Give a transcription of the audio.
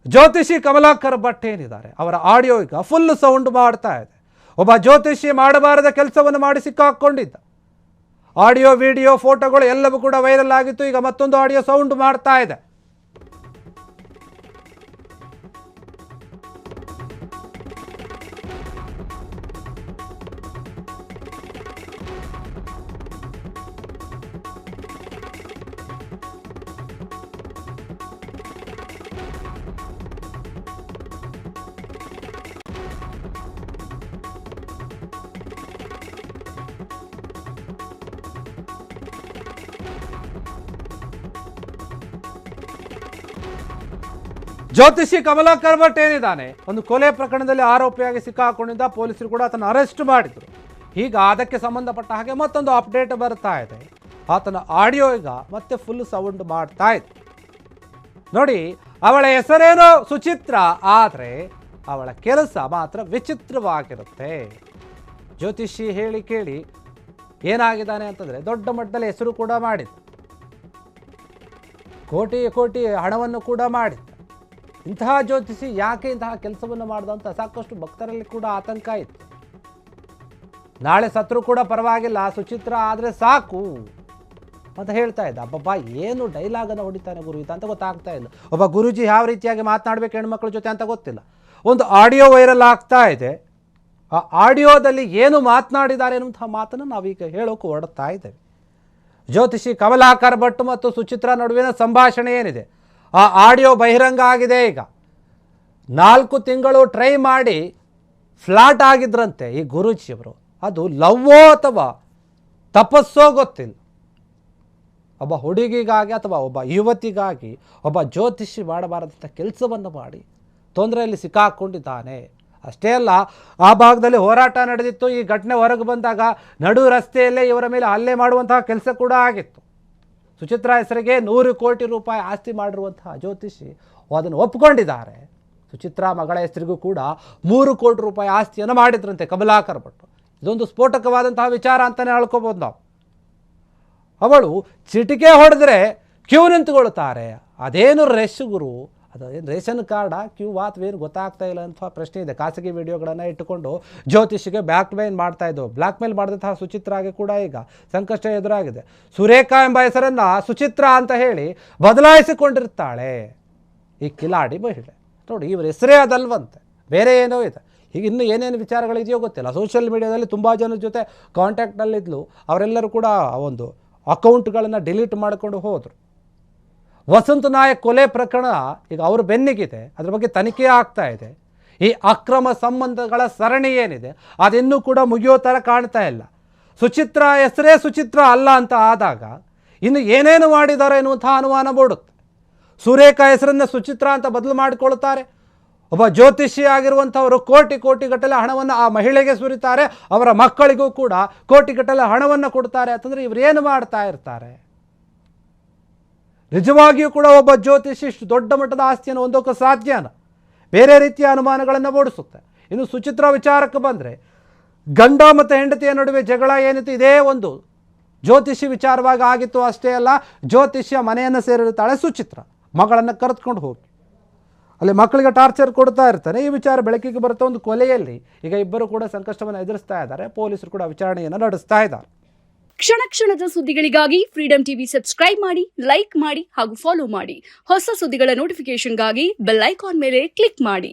ಜ್ಯೋತಿಷಿ ಕಮಲಾಕರ್ ಭಟ್ ಏನಿದ್ದಾರೆ ಅವರ ಆಡಿಯೋ ಈಗ ಫುಲ್ ಸೌಂಡ್ ಮಾಡ್ತಾ ಇದೆ. ಒಬ್ಬ ಜ್ಯೋತಿಷಿ ಮಾಡಬಾರದ ಕೆಲಸವನ್ನು ಮಾಡಿ ಸಿಕ್ಕಾಕೊಂಡಿದ್ದ. ಆಡಿಯೋ ವಿಡಿಯೋ ಫೋಟೋಗಳು ಎಲ್ಲವೂ ಕೂಡ ವೈರಲ್ ಆಗಿತ್ತು. ಈಗ ಮತ್ತೊಂದು ಆಡಿಯೋ ಸೌಂಡ್ ಮಾಡ್ತಾ ಇದೆ. ಜ್ಯೋತಿಷಿ ಕಮಲಾಕರ್ ಭಟ್ ಏನಿದ್ದಾನೆ ಒಂದು ಕೊಲೆ ಪ್ರಕರಣದಲ್ಲಿ ಆರೋಪಿಯಾಗಿ ಸಿಕ್ಕಾಕೊಂಡಿದ್ದ. ಪೊಲೀಸರು ಕೂಡ ಆತನ ಅರೆಸ್ಟ್ ಮಾಡಿದ್ರು. ಈಗ ಅದಕ್ಕೆ ಸಂಬಂಧಪಟ್ಟ ಹಾಗೆ ಮತ್ತೊಂದು ಅಪ್ಡೇಟ್ ಬರ್ತಾ ಇದೆ. ಆತನ ಆಡಿಯೋ ಈಗ ಮತ್ತೆ ಫುಲ್ ಸೌಂಡ್ ಮಾಡ್ತಾ ಇದೆ. ನೋಡಿ, ಅವಳ ಹೆಸರೇನೋ ಸುಚಿತ್ರ, ಆದರೆ ಅವಳ ಕೆಲಸ ಮಾತ್ರ ವಿಚಿತ್ರವಾಗಿರುತ್ತೆ. ಜ್ಯೋತಿಷಿ ಹೇಳಿ ಕೇಳಿ ಏನಾಗಿದ್ದಾನೆ ಅಂತಂದರೆ ದೊಡ್ಡ ಮಟ್ಟದಲ್ಲಿ ಹೆಸರು ಕೂಡ ಮಾಡಿದ, ಕೋಟಿ ಕೋಟಿ ಹಣವನ್ನು ಕೂಡ ಮಾಡಿದ. ಇಂತಹ ಜ್ಯೋತಿಷಿ ಯಾಕೆ ಇಂತಹ ಕೆಲಸವನ್ನು ಮಾಡ್ದಂತ ಸಾಕಷ್ಟು ಭಕ್ತರಲ್ಲಿ ಕೂಡ ಆತಂಕ ಇತ್ತು. ನಾಳೆ ಸತ್ರು ಕೂಡ ಪರವಾಗಿಲ್ಲ, ಸುಚಿತ್ರ ಆದರೆ ಸಾಕು ಅಂತ ಹೇಳ್ತಾ ಇದ್ದ. ಅಬ್ಬಬ್ಬಾ, ಏನು ಡೈಲಾಗನ್ನು ಹೊಡಿತಾನೆ ಗುರು ಈತ ಅಂತ ಗೊತ್ತಾಗ್ತಾ ಇಲ್ಲ. ಒಬ್ಬ ಗುರುಜಿ ಯಾವ ರೀತಿಯಾಗಿ ಮಾತನಾಡಬೇಕು ಹೆಣ್ಮಕ್ಳ ಜೊತೆ ಅಂತ ಗೊತ್ತಿಲ್ಲ. ಒಂದು ಆಡಿಯೋ ವೈರಲ್ ಆಗ್ತಾ ಇದೆ. ಆ ಆಡಿಯೋದಲ್ಲಿ ಏನು ಮಾತನಾಡಿದ್ದಾರೆ ಅನ್ನುವಂತಹ ಮಾತನ್ನು ನಾವೀಗ ಹೇಳೋಕೆ ಹೊರಡ್ತಾ ಇದ್ದೇವೆ. ಜ್ಯೋತಿಷಿ ಕಮಲಾಕರ್ ಭಟ್ ಮತ್ತು ಸುಚಿತ್ರ ನಡುವಿನ ಸಂಭಾಷಣೆ ಏನಿದೆ, ಆ ಆಡಿಯೋ ಬಹಿರಂಗ ಆಗಿದೆ. ಈಗ 4 ತಿಂಗಳು ಟ್ರೈ ಮಾಡಿ ಫ್ಲಾಟ್ ಆಗಿದ್ರಂತೆ ಈ ಗುರೂಜಿಯವರು. ಅದು ಲವ್ವೋ ಅಥವಾ ತಪಸ್ಸೋ ಗೊತ್ತಿಲ್ಲ. ಒಬ್ಬ ಹುಡುಗಿಗಾಗಿ ಅಥವಾ ಒಬ್ಬ ಯುವತಿಗಾಗಿ ಒಬ್ಬ ಜ್ಯೋತಿಷಿ ಮಾಡಬಾರದಂಥ ಕೆಲಸವನ್ನು ಮಾಡಿ ತೊಂದರೆಯಲ್ಲಿ ಸಿಕ್ಕಾಕೊಂಡಿದ್ದಾನೆ. ಅಷ್ಟೇ ಅಲ್ಲ, ಆ ಭಾಗದಲ್ಲಿ ಹೋರಾಟ ನಡೆದಿತ್ತು. ಈ ಘಟನೆ ಹೊರಗೆ ಬಂದಾಗ ನಡು ರಸ್ತೆಯಲ್ಲೇ ಇವರ ಮೇಲೆ ಹಲ್ಲೆ ಮಾಡುವಂತಹ ಕೆಲಸ ಕೂಡ ಆಗಿತ್ತು. ಸುಚಿತ್ರ ಹೆಸರಿಗೆ 100 ಕೋಟಿ ರೂಪಾಯಿ ಆಸ್ತಿ ಮಾಡಿರುವಂತಹ ಜ್ಯೋತಿಷಿ ಅದನ್ನು ಒಪ್ಪಿಕೊಂಡಿದ್ದಾರೆ. ಸುಚಿತ್ರ ಮಗಳ ಹೆಸರಿಗೂ ಕೂಡ 3 ಕೋಟಿ ರೂಪಾಯಿ ಆಸ್ತಿಯನ್ನು ಮಾಡಿದ್ರಂತೆ ಕಮಲಾಕರ್ ಭಟ್. ಇದೊಂದು ಸ್ಫೋಟಕವಾದಂತಹ ವಿಚಾರ ಅಂತಲೇ ಹೇಳ್ಕೋಬೋದು ನಾವು. ಅವಳು ಚಿಟಿಕೆ ಹೊಡೆದ್ರೆ ಕ್ಯೂ ನಿಂತುಕೊಳ್ತಾರೆ. ಅದೇನು ರೆಶ್ ಗುರು, ಅದೇನು ರೇಷನ್ ಕಾರ್ಡ ಕ್ಯೂ ಏನು ಗೊತ್ತಾಗ್ತಾ ಇಲ್ಲ ಅಂತ ಪ್ರಶ್ನೆ ಇದೆ. ಖಾಸಗಿ ವಿಡಿಯೋಗಳನ್ನು ಇಟ್ಟುಕೊಂಡು ಜ್ಯೋತಿಷಿಗೆ ಬ್ಲ್ಯಾಕ್ ಮೇಲ್ ಮಾಡಿದಂತಹ ಸುಚಿತ್ರಾಗೆ ಕೂಡ ಈಗ ಸಂಕಷ್ಟ ಎದುರಾಗಿದೆ. ಸುರೇಖಾ ಎಂಬ ಹೆಸರನ್ನು ಸುಚಿತ್ರ ಅಂತ ಹೇಳಿ ಬದಲಾಯಿಸಿಕೊಂಡಿರ್ತಾಳೆ ಈ ಕಿಲಾಡಿ ಮಹಿಳೆ. ನೋಡಿ, ಇವ್ರ ಹೆಸರೇ ಅದಲ್ವಂತೆ, ಬೇರೆ ಏನೋ ಇದೆ. ಈಗ ಇನ್ನೂ ಏನೇನು ವಿಚಾರಗಳಿದೆಯೋ ಗೊತ್ತಿಲ್ಲ. ಸೋಷಿಯಲ್ ಮೀಡಿಯಾದಲ್ಲಿ ತುಂಬ ಜನರ ಜೊತೆ ಕಾಂಟ್ಯಾಕ್ಟ್ನಲ್ಲಿದ್ಲು. ಅವರೆಲ್ಲರೂ ಕೂಡ ಒಂದು ಅಕೌಂಟ್ಗಳನ್ನು ಡಿಲೀಟ್ ಮಾಡಿಕೊಂಡು ಹೋದರು. ವಸಂತ ನಾಯಕ್ ಕೊಲೆ ಪ್ರಕರಣ ಈಗ ಅವ್ರ ಬೆನ್ನಿಗಿದೆ. ಅದ್ರ ಬಗ್ಗೆ ತನಿಖೆ ಆಗ್ತಾ ಇದೆ. ಈ ಅಕ್ರಮ ಸಂಬಂಧಗಳ ಸರಣಿ ಏನಿದೆ ಅದಿನ್ನೂ ಕೂಡ ಮುಗಿಯೋ ಥರ ಕಾಣ್ತಾ ಇಲ್ಲ. ಸುಚಿತ್ರ ಹೆಸರೇ ಸುಚಿತ್ರ ಅಲ್ಲ ಅಂತ ಆದಾಗ ಇನ್ನು ಏನೇನು ಮಾಡಿದ್ದಾರೆ ಎನ್ನುವಂಥ ಅನುಮಾನ ಮೂಡುತ್ತೆ. ಸುರೇಖಾ ಹೆಸರನ್ನು ಸುಚಿತ್ರ ಅಂತ ಬದಲು ಮಾಡಿಕೊಳ್ತಾರೆ. ಒಬ್ಬ ಜ್ಯೋತಿಷಿ ಆಗಿರುವಂಥವರು ಕೋಟಿ ಗಟ್ಟಲೆ ಹಣವನ್ನು ಆ ಮಹಿಳೆಗೆ ಸುರಿತಾರೆ. ಅವರ ಮಕ್ಕಳಿಗೂ ಕೂಡ ಕೋಟಿ ಗಟ್ಟಲೆ ಹಣವನ್ನು ಕೊಡ್ತಾರೆ ಅಂತಂದರೆ ಇವರು ಏನು ಮಾಡ್ತಾ ಇರ್ತಾರೆ? ನಿಜವಾಗಿಯೂ ಕೂಡ ಒಬ್ಬ ಜ್ಯೋತಿಷಿ ಇಷ್ಟು ದೊಡ್ಡ ಮಟ್ಟದ ಆಸ್ತಿಯನ್ನು ಹೊಂದೋಕೆ ಸಾಧ್ಯನ? ಬೇರೆ ರೀತಿಯ ಅನುಮಾನಗಳನ್ನು ಮೂಡಿಸುತ್ತೆ. ಇನ್ನು ಸುಚಿತ್ರ ವಿಚಾರಕ್ಕೆ ಬಂದರೆ, ಗಂಡ ಮತ್ತು ಹೆಂಡತಿಯ ನಡುವೆ ಜಗಳ ಏನಿತ್ತು ಇದೇ ಒಂದು ಜ್ಯೋತಿಷಿ ವಿಚಾರವಾಗಿ ಆಗಿತ್ತು. ಅಷ್ಟೇ ಅಲ್ಲ, ಜ್ಯೋತಿಷಿಯ ಮನೆಯನ್ನು ಸೇರಿರ್ತಾಳೆ ಸುಚಿತ್ರ, ಮಗಳನ್ನು ಕರೆದುಕೊಂಡು ಹೋಗಿ ಅಲ್ಲಿ ಮಕ್ಕಳಿಗೆ ಟಾರ್ಚರ್ ಕೊಡ್ತಾ ಇರ್ತಾನೆ. ಈ ವಿಚಾರ ಬೆಳಕಿಗೆ ಬರುತ್ತೆ. ಒಂದು ಕೊಲೆಯಲ್ಲಿ ಈಗ ಇಬ್ಬರು ಕೂಡ ಸಂಕಷ್ಟವನ್ನು ಎದುರಿಸ್ತಾ ಇದ್ದಾರೆ. ಪೊಲೀಸರು ಕೂಡ ವಿಚಾರಣೆಯನ್ನು ನಡೆಸ್ತಾ ಇದ್ದಾರೆ. ಕ್ಷಣ ಕ್ಷಣದ ಸುದ್ದಿಗಳಿಗಾಗಿ ಫ್ರೀಡಂ ಟಿವಿ ಸಬ್ಸ್ಕ್ರೈಬ್ ಮಾಡಿ, ಲೈಕ್ ಮಾಡಿ ಹಾಗೂ ಫಾಲೋ ಮಾಡಿ. ಹೊಸ ಸುದ್ದಿಗಳ ನೋಟಿಫಿಕೇಶನ್ಗಾಗಿ ಬೆಲ್ ಐಕಾನ್ ಮೇಲೆ ಕ್ಲಿಕ್ ಮಾಡಿ.